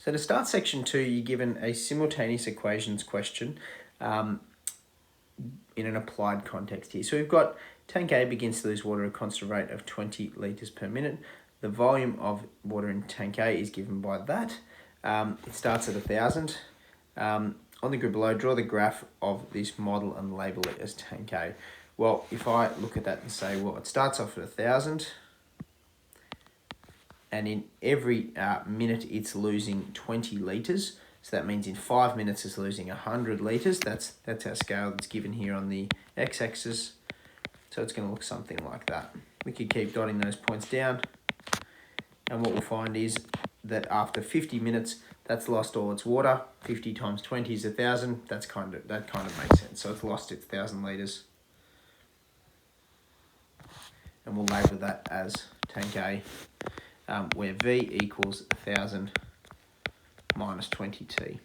So to start section 2, you're given a simultaneous equations question in an applied context here. So we've got tank A begins to lose water at a constant rate of 20 litres per minute. The volume of water in tank A is given by that. It starts at 1,000. On the grid below, draw the graph of this model and label it as tank A. Well, if I look at that and say, well, it starts off at 1,000, and in every minute it's losing 20 litres. So that means in 5 minutes it's losing 100 litres. That's our scale that's given here on the x-axis. So it's going to look something like that. We could keep dotting those points down. And what we'll find is that after 50 minutes, that's lost all its water. 50 times 20 is 1,000. That kind of makes sense. So it's lost its 1,000 litres. And we'll label that as tank A, where V equals 1,000 minus 20T.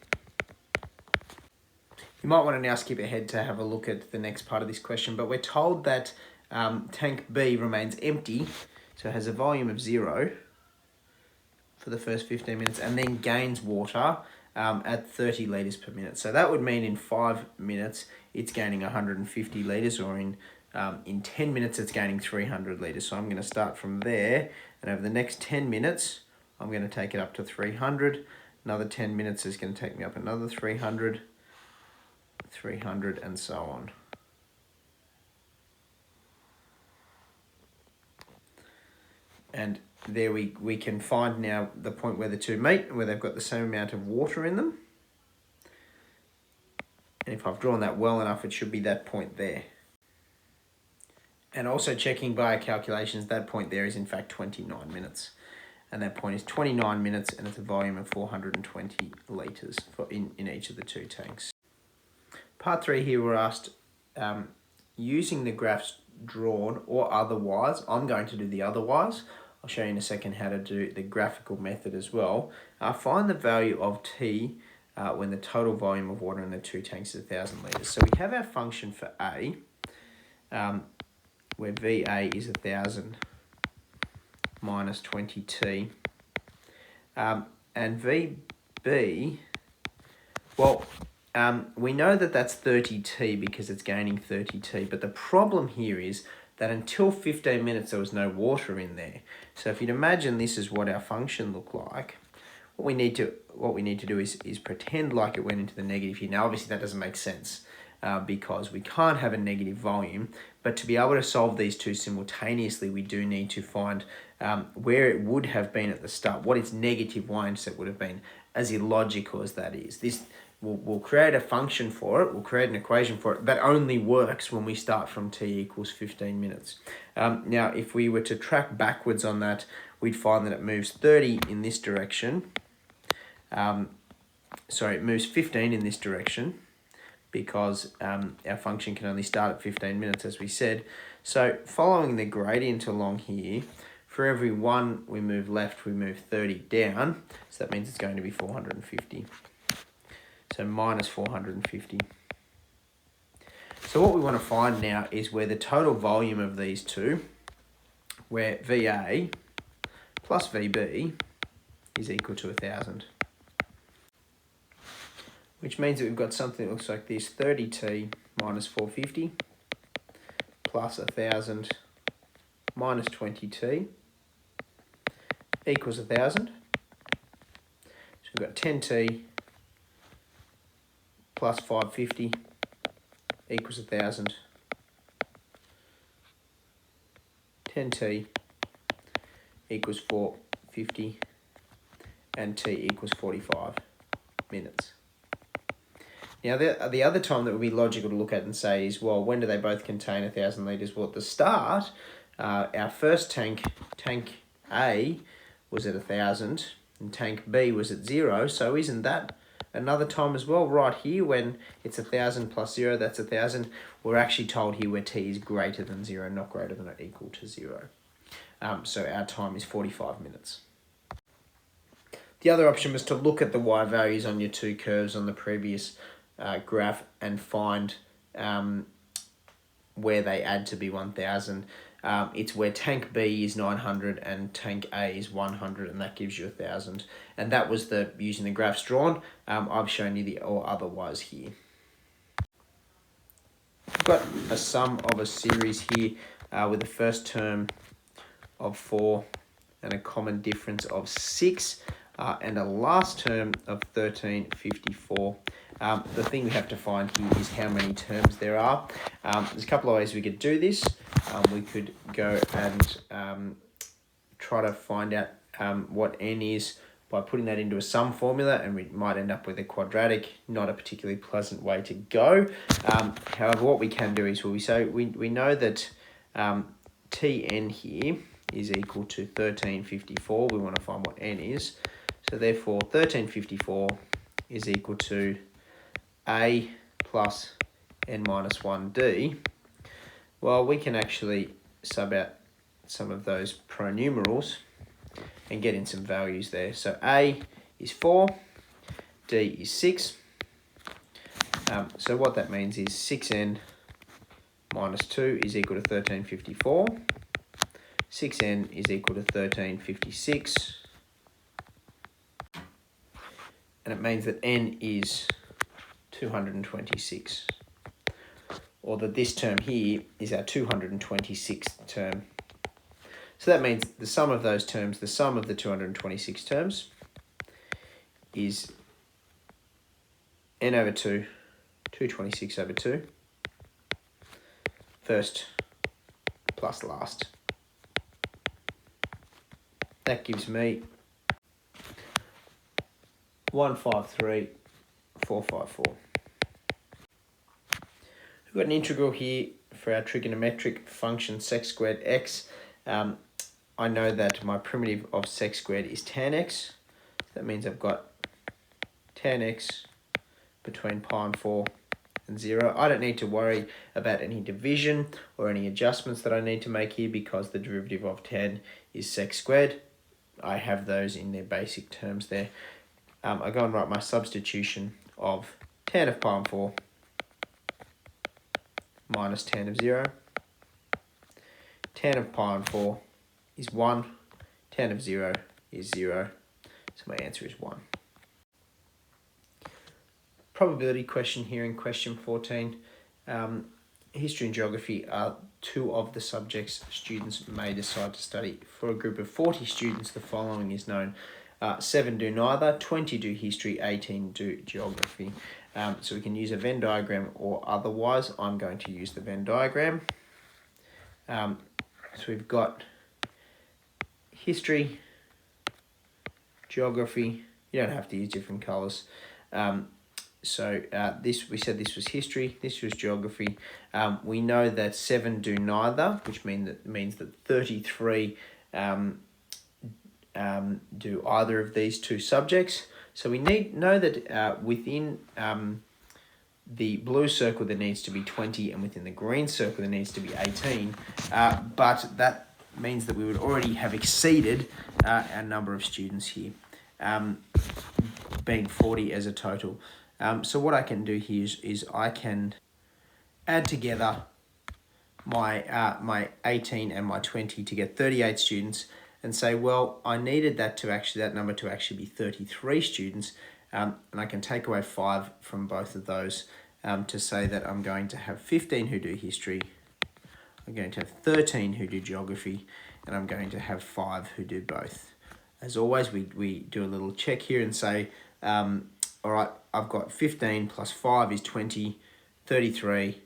You might want to now skip ahead to have a look at the next part of this question, but we're told that tank B remains empty, so it has a volume of 0 for the first 15 minutes, and then gains water at 30 litres per minute. So that would mean in 5 minutes it's gaining 150 litres, or in 10 minutes it's gaining 300 litres. So I'm going to start from there, and over the next 10 minutes I'm going to take it up to 300. Another 10 minutes is going to take me up another 300, 300, and so on. And there we can find now the point where the two meet, where they've got the same amount of water in them. And if I've drawn that well enough, it should be that point there. And also checking by our calculations, that point there is in fact 29 minutes. And that point is 29 minutes, and it's a volume of 420 litres in each of the two tanks. Part 3 here, we're asked, using the graphs drawn or otherwise, I'm going to do the otherwise. I'll show you in a second how to do the graphical method as well. Find the value of T when the total volume of water in the two tanks is 1,000 litres. So we have our function for A, where VA is 1,000 minus 20T. And VB, well, we know that that's 30T because it's gaining 30T, but the problem here is that until 15 minutes there was no water in there. So if you'd imagine this is what our function looked like, what we need to do is pretend like it went into the negative here. Now obviously that doesn't make sense because we can't have a negative volume, but to be able to solve these two simultaneously, we do need to find where it would have been at the start, what its negative y-intercept would have been, as illogical as that is. This we'll create a function for it, we'll create an equation for it that only works when we start from t equals 15 minutes. Now, if we were to track backwards on that, we'd find that it moves 30 in this direction. It moves 15 in this direction because our function can only start at 15 minutes, as we said. So following the gradient along here, for every 1 we move left, we move 30 down. So that means it's going to be 450. So minus 450. So what we want to find now is where the total volume of these two, where VA plus VB is equal to 1,000. Which means that we've got something that looks like this: 30T minus 450 plus 1,000 minus 20T equals 1,000. So we've got 10T plus 550 equals 1,000. 10T equals 450 and T equals 45 minutes. Now, the other time that would be logical to look at and say is, well, when do they both contain 1,000 litres? Well, at the start, our first tank A, was at 1,000 and tank B was at 0. So isn't that another time as well? Right here, when it's 1,000 plus 0, that's 1,000. We're actually told here where T is greater than 0, not greater than or equal to 0. So our time is 45 minutes. The other option was to look at the y values on your two curves on the previous graph and find where they add to be 1,000. It's where tank B is 900 and tank A is 100, and that gives you 1,000. And that was using the graphs drawn. I've shown you the or otherwise here. We've got a sum of a series here with the first term of 4 and a common difference of 6 and a last term of 1354. The thing we have to find here is how many terms there are. There's a couple of ways we could do this. We could go and try to find out what n is by putting that into a sum formula, and we might end up with a quadratic, not a particularly pleasant way to go. However, what we can do is we know that Tn here is equal to 1354. We want to find what n is. So therefore, 1354 is equal to a plus n minus 1d. Well, we can actually sub out some of those pronumerals and get in some values there. So a is 4, d is 6. So what that means is 6n minus 2 is equal to 1354. 6n is equal to 1356. And it means that n is 226. Or that this term here is our 226th term. So that means the sum of those terms, the sum of the 226 terms, is n over 2, 226 over 2, first plus last. That gives me 153,454. We've got an integral here for our trigonometric function sec squared x. I know that my primitive of sec squared is tan x. That means I've got tan x between pi and 4 and 0. I don't need to worry about any division or any adjustments that I need to make here because the derivative of tan is sec squared. I have those in their basic terms there. I go and write my substitution of tan of pi and 4 minus tan of 0. Tan of pi and 4 is 1. Tan of 0 is 0. So my answer is 1. Probability question here in question 14. History and geography are two of the subjects students may decide to study. For a group of 40 students, the following is known. 7 do neither, 20 do history, 18 do geography. So we can use a Venn diagram or otherwise. I'm going to use the Venn diagram. So we've got history, geography. You don't have to use different colours. We said this was history, this was geography. We know that 7 do neither, which means that 33 do either of these two subjects. So we know that within the blue circle there needs to be 20, and within the green circle there needs to be 18. But that means that we would already have exceeded our number of students here, being 40 as a total. So what I can do here is I can add together my 18 and my 20 to get 38 students, and say, well, I needed that number to actually be 33 students, and I can take away 5 from both of those to say that I'm going to have 15 who do history, I'm going to have 13 who do geography, and I'm going to have 5 who do both. As always, we do a little check here and say, all right, I've got 15 plus 5 is 20, 33,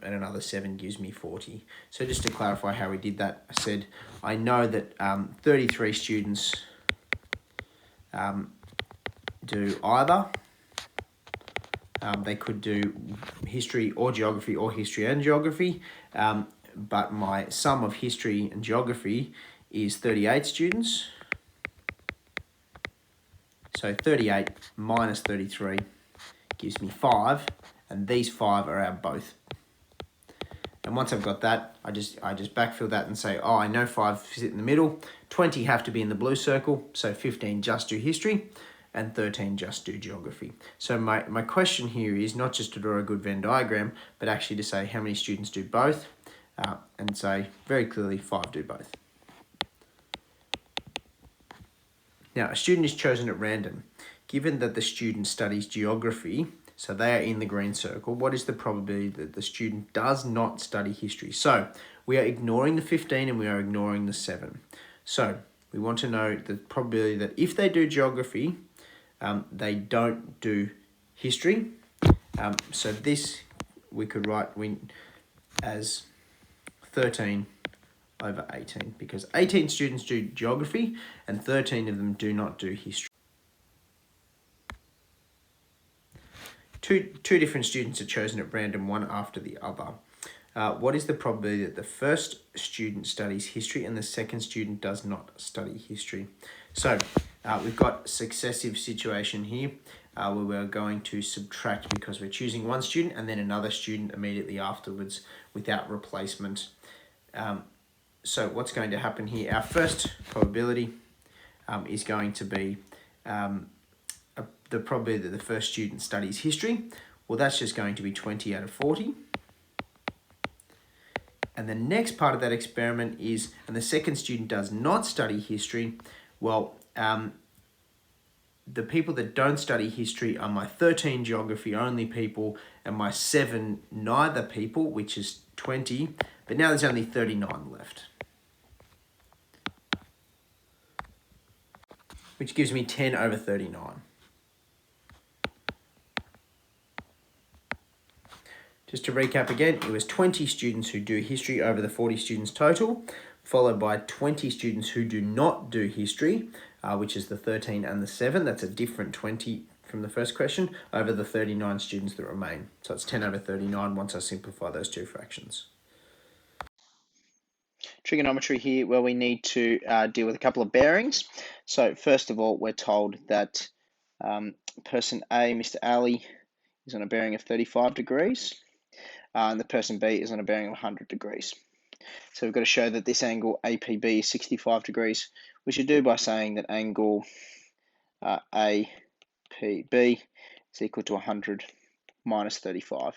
and another 7 gives me 40. So just to clarify how we did that, I said I know that 33 students do either. They could do history or geography or history and geography, but my sum of history and geography is 38 students. So 38 minus 33 gives me 5, and these 5 are our both. And once I've got that, I just backfill that and say, oh, I know 5 sit in the middle, 20 have to be in the blue circle, so 15 just do history, and 13 just do geography. So my question here is not just to draw a good Venn diagram, but actually to say how many students do both, and say very clearly 5 do both. Now, a student is chosen at random. Given that the student studies geography, so they are in the green circle, what is the probability that the student does not study history? So we are ignoring the 15 and we are ignoring the 7. So we want to know the probability that if they do geography, they don't do history. So this we could write as 13 over 18, because 18 students do geography and 13 of them do not do history. Two different students are chosen at random, one after the other. What is the probability that the first student studies history and the second student does not study history? So we've got successive situation here where we're going to subtract because we're choosing one student and then another student immediately afterwards without replacement. So what's going to happen here? Our first probability is going to be the probability that the first student studies history. Well, that's just going to be 20 out of 40. And the next part of that experiment is, and the second student does not study history. Well, the people that don't study history are my 13 geography only people and my 7 neither people, which is 20. But now there's only 39 left, which gives me 10 over 39. Just to recap again, it was 20 students who do history over the 40 students total, followed by 20 students who do not do history, which is the 13 and the 7. That's a different 20 from the first question, over the 39 students that remain. So it's 10 over 39 once I simplify those two fractions. Trigonometry here, where we need to deal with a couple of bearings. So first of all, we're told that person A, Mr. Ali, is on a bearing of 35 degrees, and the person B is on a bearing of 100 degrees. So we've got to show that this angle APB is 65 degrees. We should do by saying that angle APB is equal to 100 minus 35,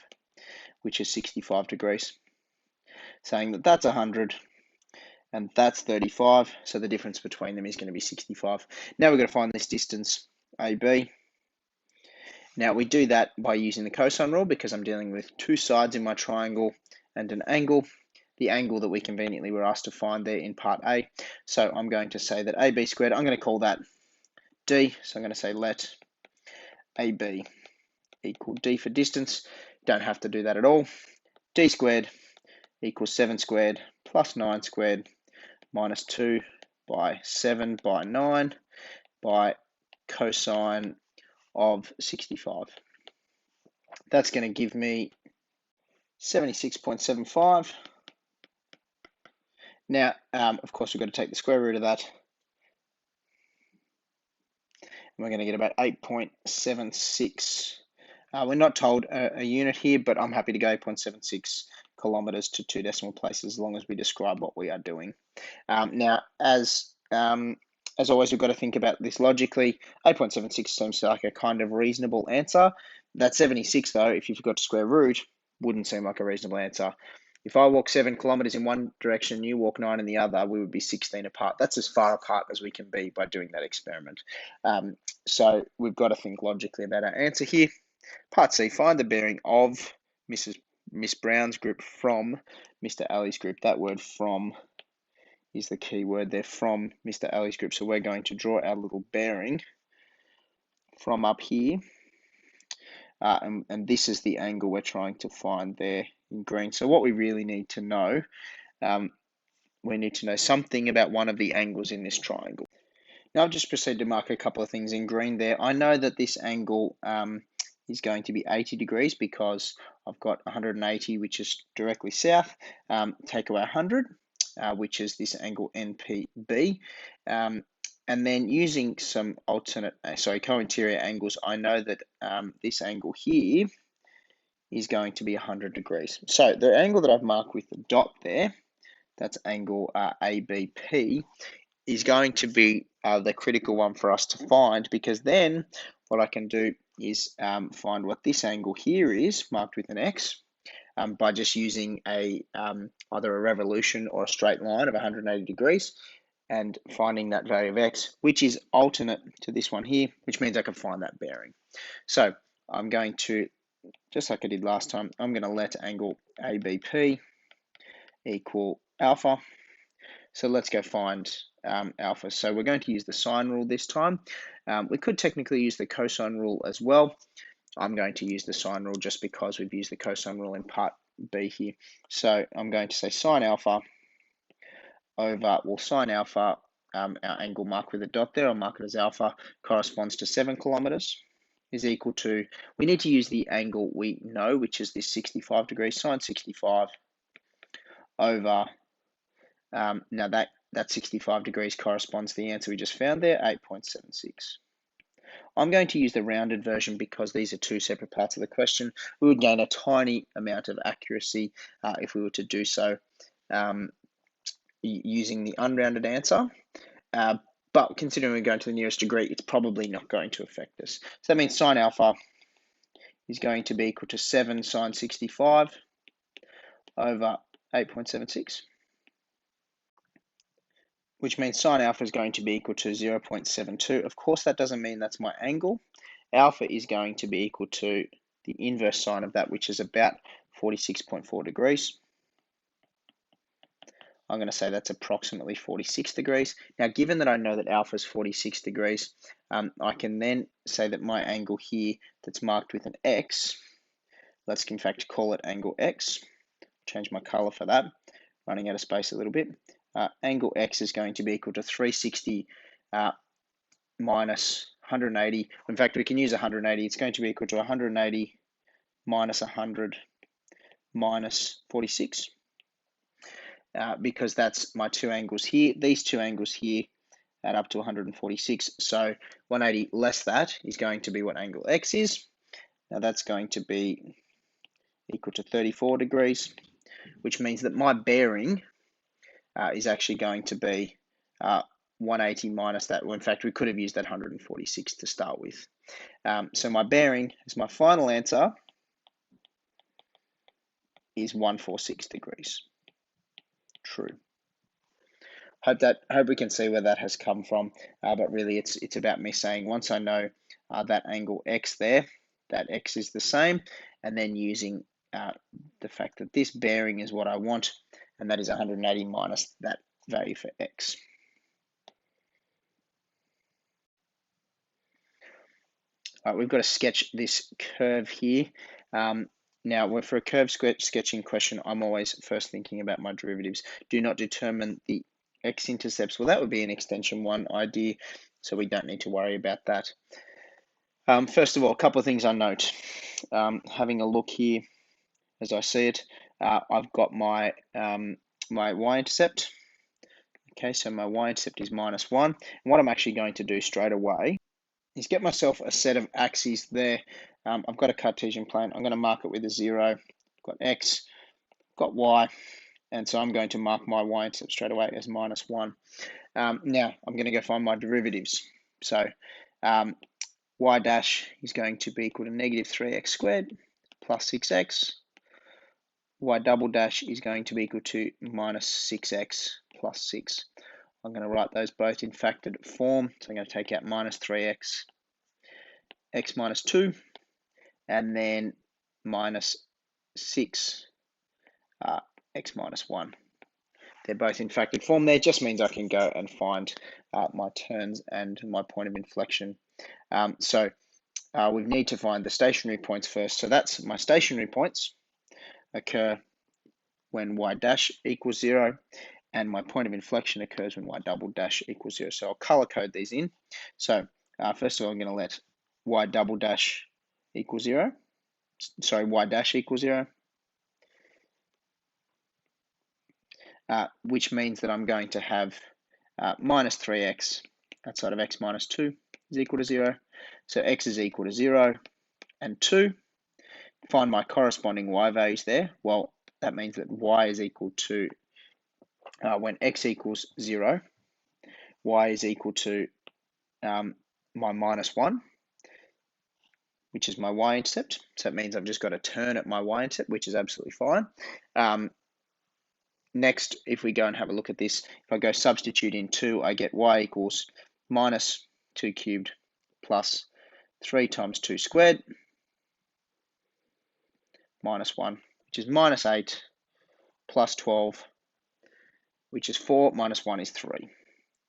which is 65 degrees. Saying that that's 100 and that's 35, so the difference between them is going to be 65. Now we're going to find this distance AB. Now we do that by using the cosine rule because I'm dealing with two sides in my triangle and an angle. The angle that we conveniently were asked to find there in part A. So I'm going to say that AB squared, I'm going to call that D. So I'm going to say let AB equal D for distance. Don't have to do that at all. D squared equals 7 squared plus 9 squared minus 2 by 7 by 9 by cosine of 65. That's going to give me 76.75. Now, of course, we've got to take the square root of that. And we're going to get about 8.76. We're not told a unit here, but I'm happy to go 8.76 kilometers to 2 decimal places as long as we describe what we are doing. Now, as always, we've got to think about this logically. 8.76 seems like a kind of reasonable answer. That 76, though, if you forgot to square root, wouldn't seem like a reasonable answer. If I walk 7 kilometers in one direction and you walk 9 in the other, we would be 16 apart. That's as far apart as we can be by doing that experiment. So we've got to think logically about our answer here. Part C, find the bearing of Miss Brown's group from Mr. Ali's group. That word from is the key word there, from Mr. Ali's group. So we're going to draw our little bearing from up here. And this is the angle we're trying to find there in green. So what we really need to know, we need to know something about one of the angles in this triangle. Now I'll just proceed to mark a couple of things in green there. I know that this angle is going to be 80 degrees because I've got 180, which is directly south. Take away 100, which is this angle NPB. And then using some co-interior angles, I know that this angle here is going to be 100 degrees. So the angle that I've marked with the dot there, that's angle ABP, is going to be the critical one for us to find, because then what I can do is find what this angle here is, marked with an X, by just using either a revolution or a straight line of 180 degrees and finding that value of X, which is alternate to this one here, which means I can find that bearing. So I'm going to, just like I did last time, I'm going to let angle ABP equal alpha. So let's go find alpha. So we're going to use the sine rule this time. We could technically use the cosine rule as well. I'm going to use the sine rule just because we've used the cosine rule in part B here. So I'm going to say sine alpha over, well, sine alpha, our angle marked with a dot there, I'll mark it as alpha, corresponds to 7 kilometers, is equal to, we need to use the angle we know, which is this 65 degrees, sine 65 over, now that 65 degrees corresponds to the answer we just found there, 8.76. I'm going to use the rounded version because these are two separate parts of the question. We would gain a tiny amount of accuracy if we were to do so using the unrounded answer. But considering we're going to the nearest degree, it's probably not going to affect us. So that means sine alpha is going to be equal to 7 sine 65 over 8.76. Which means sine alpha is going to be equal to 0.72. Of course, that doesn't mean that's my angle. Alpha is going to be equal to the inverse sine of that, which is about 46.4 degrees. I'm going to say that's approximately 46 degrees. Now, given that I know that alpha is 46 degrees, I can then say that my angle here that's marked with an X, let's in fact call it angle X. Change my color for that, running out of space a little bit. Angle X is going to be equal to 360 minus 180. In fact, we can use 180. It's going to be equal to 180 minus 100 minus 46. Because that's my two angles here. These two angles here add up to 146. So 180 less that is going to be what angle X is. Now that's going to be equal to 34 degrees, which means that my bearing is actually going to be 180 minus that. Well, in fact, we could have used that 146 to start with. So my bearing is my final answer is 146 degrees. True. Hope we can see where that has come from. But really, it's about me saying once I know that angle X there, that X is the same, and then using the fact that this bearing is what I want, and that is 180 minus that value for X. All right, we've got to sketch this curve here. Now, for a curve sketching question, I'm always first thinking about my derivatives. Do not determine the x-intercepts. Well, that would be an extension 1 idea, so we don't need to worry about that. First of all, a couple of things I note. Having a look here, as I see it, I've got my my y-intercept. Okay, so my y-intercept is -1. And what I'm actually going to do straight away is get myself a set of axes there. I've got a Cartesian plane. I'm going to mark it with a 0. I've got x, got y, and so I'm going to mark my y-intercept straight away as -1. Now, I'm going to go find my derivatives. So y dash is going to be equal to -3x squared plus 6x. Y double dash is going to be equal to -6x plus 6. I'm going to write those both in factored form. So I'm going to take out -3x, x minus 2, and then -6, x minus 1. They're both in factored form there. Just means I can go and find my turns and my point of inflection. So we need to find the stationary points first. So that's my stationary points occur when y dash equals 0, and my point of inflection occurs when y double dash equals 0. So I'll color code these in. So first of all, I'm going to let y double dash equal 0. Sorry, y dash equals 0. Which means that I'm going to have -3x outside of x minus 2 is equal to 0. So x is equal to 0 and 2. Find my corresponding y values there. Well, that means that y is equal to, when x equals 0, y is equal to my minus 1, which is my y-intercept. So it means I've just got to turn at my y-intercept, which is absolutely fine. Next, if we go and have a look at this, if I go substitute in 2, I get y equals minus 2 cubed plus 3 times 2 squared minus 1, which is minus 8 plus 12, which is 4 minus 1 is 3.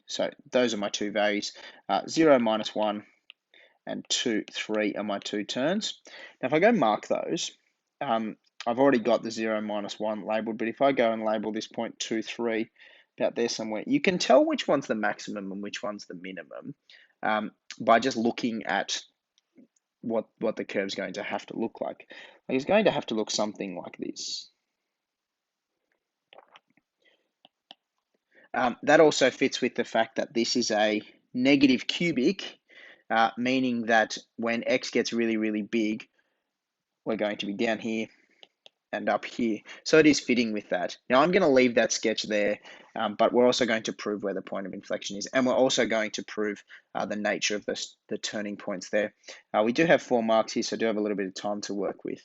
So those are my two values, 0, minus 1, and 2, 3 are my two terms. Now if I go mark those, I've already got the 0, minus 1 labelled, but if I go and label this point 2, 3, about there somewhere, you can tell which one's the maximum and which one's the minimum by just looking at what the curve's going to have to look like. It's going to have to look something like this. That also fits with the fact that this is a negative cubic, meaning that when x gets really, really big, we're going to be down here and up here. So it is fitting with that. Now I'm going to leave that sketch there, but we're also going to prove where the point of inflection is, and we're also going to prove the nature of the turning points there. We do have 4 marks here, so I do have a little bit of time to work with.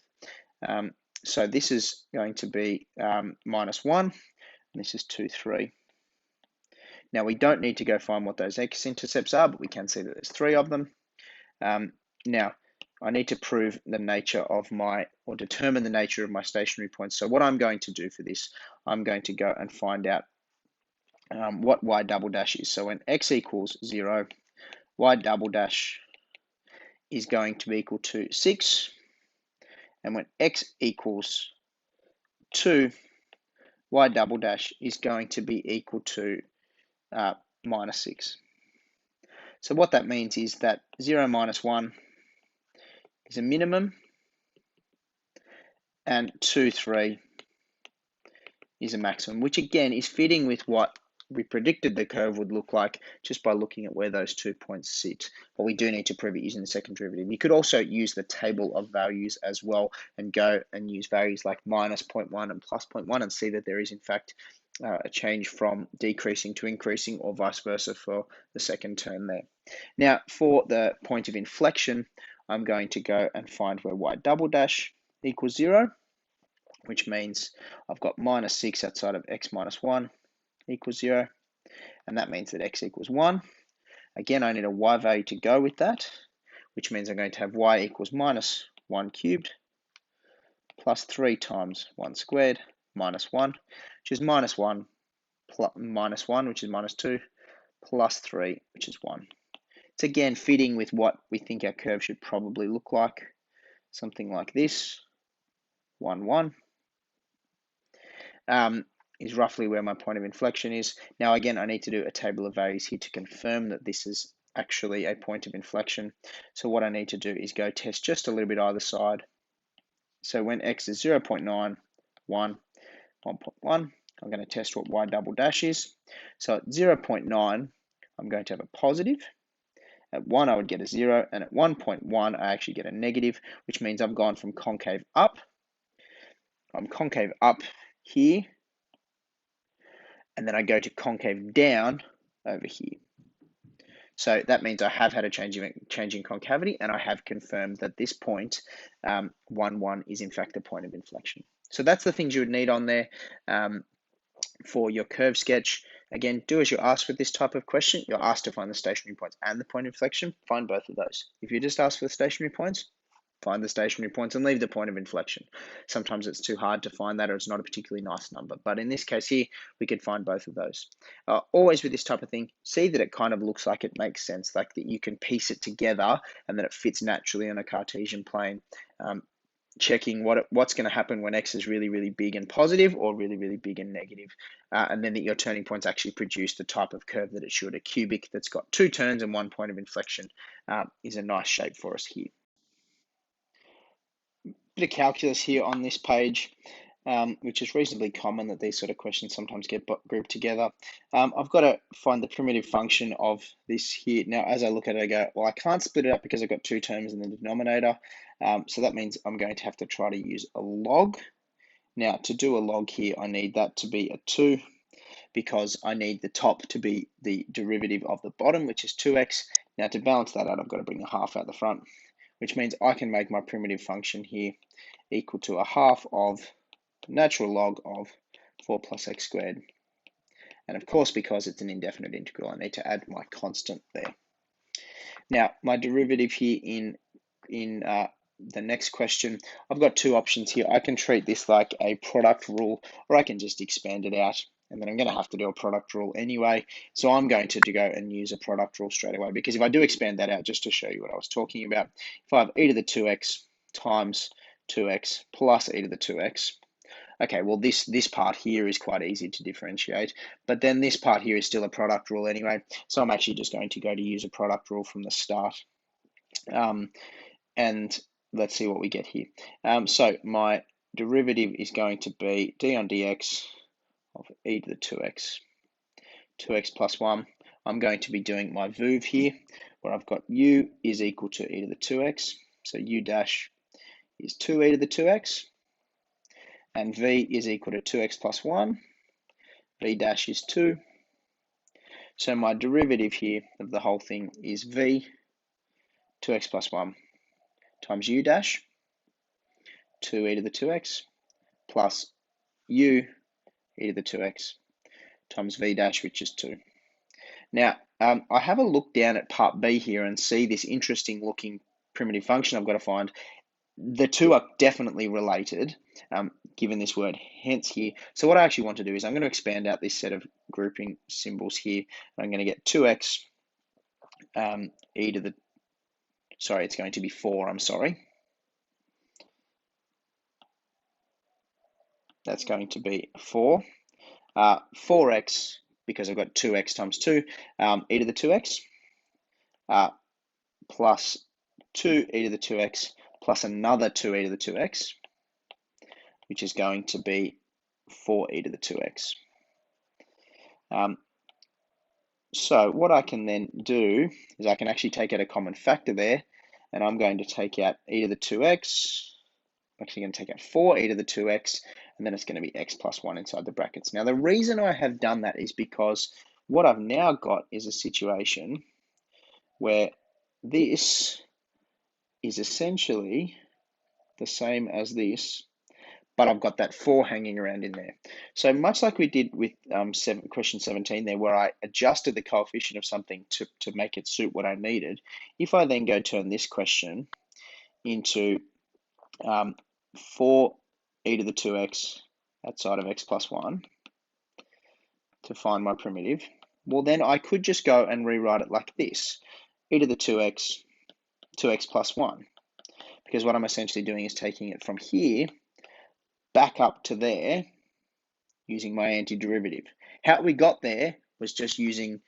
So this is going to be minus 1, and this is 2, 3. Now we don't need to go find what those x-intercepts are, but we can see that there's 3 of them. Now I need to prove the nature of or determine the nature of my stationary points. So what I'm going to do for this, I'm going to go and find out what y double dash is. So when x equals 0, y double dash is going to be equal to 6. And when x equals 2, y double dash is going to be equal to minus 6. So what that means is that 0, minus 1 is a minimum, and 2, 3 is a maximum, which again is fitting with what we predicted the curve would look like just by looking at where those 2 points sit. But we do need to prove it using the second derivative. You could also use the table of values as well and go and use values like minus 0.1 and plus 0.1 and see that there is in fact a change from decreasing to increasing, or vice versa for the second term there. Now for the point of inflection, I'm going to go and find where y double dash equals 0, which means I've got minus 6 outside of x minus 1 equals 0, and that means that x equals 1. Again, I need a y value to go with that, which means I'm going to have y equals minus 1 cubed plus 3 times 1 squared minus 1, which is minus 1, plus minus 1, which is minus 2, plus 3, which is 1. It's again fitting with what we think our curve should probably look like, something like this, 1, 1. Is roughly where my point of inflection is. Now again, I need to do a table of values here to confirm that this is actually a point of inflection. So what I need to do is go test just a little bit either side. So when x is 0.9, 1, 1.1, I'm going to test what y double dash is. So at 0.9, I'm going to have a positive. At 1, I would get a 0, and at 1.1, I actually get a negative, which means I've gone from concave up. I'm concave up here, and then I go to concave down over here. So that means I have had a change in concavity, and I have confirmed that this point, 1, 1, is in fact the point of inflection. So that's the things you would need on there for your curve sketch. Again, do as you're asked with this type of question. You're asked to find the stationary points and the point of inflection. Find both of those. If you just ask for the stationary points, find the stationary points and leave the point of inflection. Sometimes it's too hard to find that, or it's not a particularly nice number. But in this case here, we could find both of those. Always with this type of thing, see that it kind of looks like it makes sense, like that you can piece it together and that it fits naturally on a Cartesian plane. Checking what's going to happen when x is really, really big and positive, or really, really big and negative, and then that your turning points actually produce the type of curve that it should. A cubic that's got 2 turns and 1 point of inflection is a nice shape for us here. Bit of calculus here on this page, which is reasonably common that these sort of questions sometimes get grouped together. I've got to find the primitive function of this here. Now, as I look at it, I go, well, I can't split it up because I've got 2 terms in the denominator. So that means I'm going to have to try to use a log. Now, to do a log here, I need that to be a 2. because I need the top to be the derivative of the bottom, which is 2x. Now to balance that out, I've got to bring a half out the front, which means I can make my primitive function here equal to a half of the natural log of 4 plus x squared. And of course, because it's an indefinite integral, I need to add my constant there. Now, my derivative here in the next question, I've got two options here. I can treat this like a product rule, or I can just expand it out, and then I'm going to have to do a product rule anyway. So I'm going to go and use a product rule straight away, because if I do expand that out, just to show you what I was talking about, if I have e to the 2x times 2x plus e to the 2x, okay, well, this part here is quite easy to differentiate, but then this part here is still a product rule anyway, so I'm actually just going to go to use a product rule from the start. And let's see what we get here. So my derivative is going to be d on dx of e to the 2x, 2x plus 1. I'm going to be doing my VOOV here, where I've got u is equal to e to the 2x, so u dash is 2e to the 2x, and v is equal to 2x plus 1, v dash is 2. So my derivative here of the whole thing is v, 2x plus 1, times u dash, 2e to the 2x, plus u e to the 2x, times v dash, which is 2. Now, I have a look down at part B here and see this interesting looking primitive function I've got to find. The two are definitely related, given this word hence here. So what I actually want to do is I'm going to expand out this set of grouping symbols here. I'm going to get 2x e to the, sorry, it's going to be 4, I'm sorry. That's going to be 4. 4x, because I've got 2x times 2, e to the 2x, plus 2e to the 2x, plus another 2e to the 2x, which is going to be 4e to the 2x. So what I can then do is I can actually take out a common factor there, and I'm going to take out e to the 2x. I'm actually going to take out 4e to the 2x, and then it's going to be x plus 1 inside the brackets. Now, the reason I have done that is because what I've now got is a situation where this is essentially the same as this, but I've got that 4 hanging around in there. So much like we did with question 17 there, where I adjusted the coefficient of something to make it suit what I needed, if I then go turn this question into 4e to the 2x outside of x plus 1 to find my primitive, well then I could just go and rewrite it like this, e to the 2x, 2x plus 1, because what I'm essentially doing is taking it from here back up to there using my antiderivative. How we got there was just using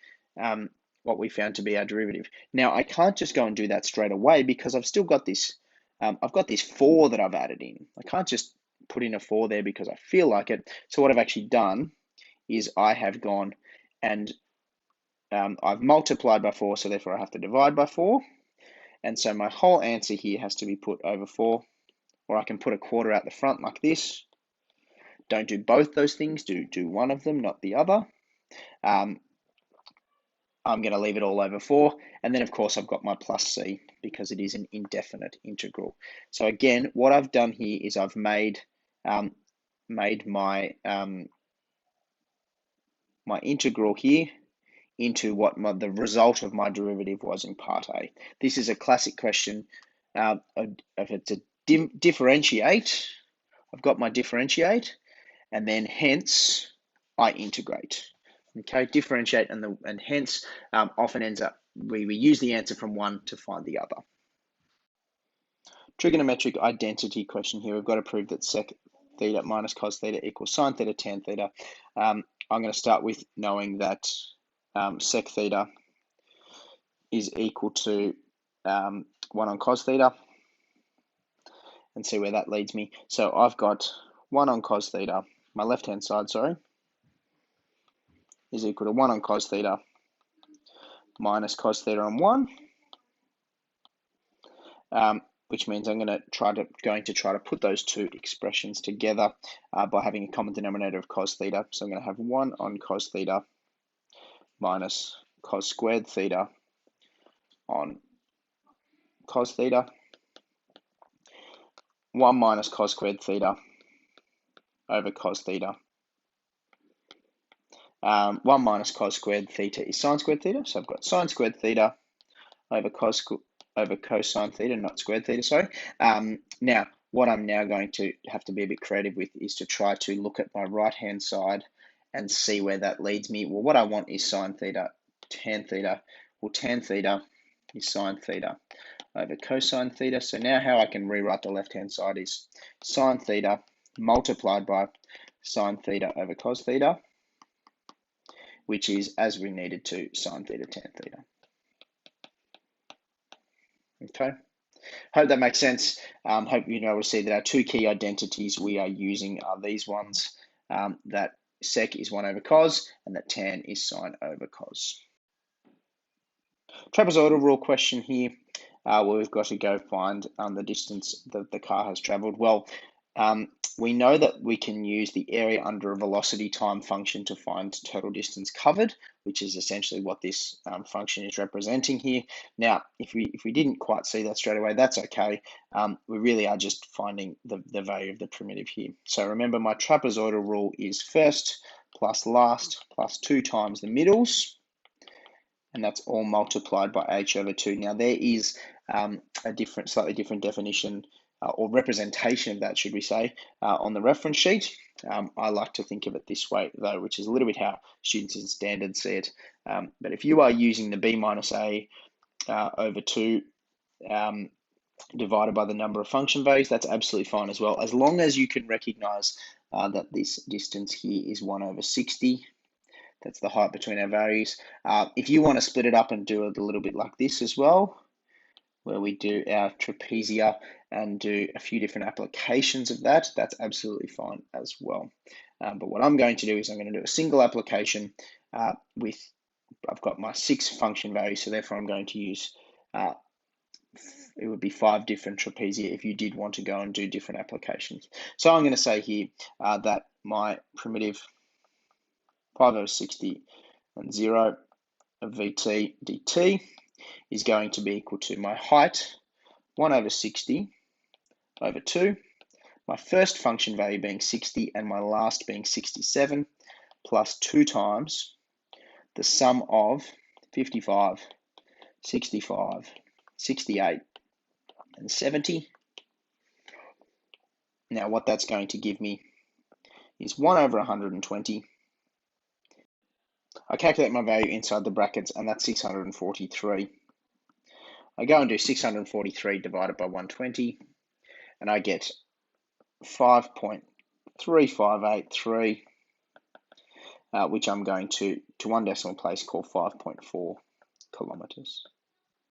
what we found to be our derivative. Now I can't just go and do that straight away because I've still got this, I've got this 4 that I've added in. I can't just put in a 4 there because I feel like it. So what I've actually done is I have gone and I've multiplied by 4, so therefore I have to divide by 4. And so my whole answer here has to be put over 4, or I can put a quarter out the front like this. Don't do both those things, do one of them, not the other. I'm going to leave it all over 4, and then of course I've got my plus c because it is an indefinite integral. So again, what I've done here is I've made my my integral here into what the result of my derivative was in part A. This is a classic question of it to differentiate. I've got my differentiate, and then hence I integrate. Okay, differentiate and hence often ends up, we use the answer from one to find the other. Trigonometric identity question here. We've got to prove that sec theta minus cos theta equals sine theta tan theta. I'm going to start with knowing that sec theta is equal to 1 on cos theta, and see where that leads me. So I've got 1 on cos theta, my left-hand side, sorry, is equal to 1 on cos theta minus cos theta on 1. which means I'm going to try to put those two expressions together by having a common denominator of cos theta. So I'm going to have 1 on cos theta minus cos squared theta on cos theta, 1 minus cos squared theta over cos theta. 1 minus cos squared theta is sine squared theta, so I've got sine squared theta over cosine theta, not squared theta, sorry. Now, what I'm now going to have to be a bit creative with is to try to look at my right-hand side and see where that leads me. Well, what I want is sine theta, tan theta. Well, tan theta is sine theta over cosine theta. So now how I can rewrite the left-hand side is sine theta multiplied by sine theta over cos theta, which is, as we needed to, sine theta tan theta. Okay, hope that makes sense. Hope you know, we'll see that our two key identities we are using are these ones, that sec is 1 over cos and that tan is sine over cos. Trapezoidal rule question here, where we've got to go find the distance that the car has traveled. Well, we know that we can use the area under a velocity time function to find total distance covered, which is essentially what this function is representing here. Now, if we didn't quite see that straight away, that's okay. We really are just finding the value of the primitive here. So remember, my trapezoidal rule is first plus last plus 2 times the middles, and that's all multiplied by h over 2. Now, there is a slightly different definition or representation of that, should we say, on the reference sheet. I like to think of it this way, though, which is a little bit how students in standard see it. But if you are using the b minus a over 2 divided by the number of function values, that's absolutely fine as well, as long as you can recognize that this distance here is 1 over 60. That's the height between our values. If you want to split it up and do it a little bit like this as well, where we do our trapezia and do a few different applications of that, that's absolutely fine as well. But what I'm going to do is I'm going to do a single application with, I've got my 6 function values, so therefore I'm going to use, it would be 5 different trapezia if you did want to go and do different applications. So I'm going to say here that my primitive 5 over 60 and 0 of Vt dt is going to be equal to my height, 1 over 60 over 2, my first function value being 60 and my last being 67, plus 2 times the sum of 55, 65, 68, and 70. Now what that's going to give me is 1 over 120. I calculate my value inside the brackets, and that's 643. I go and do 643 divided by 120, and I get 5.3583, which I'm going to one decimal place call 5.4 kilometers.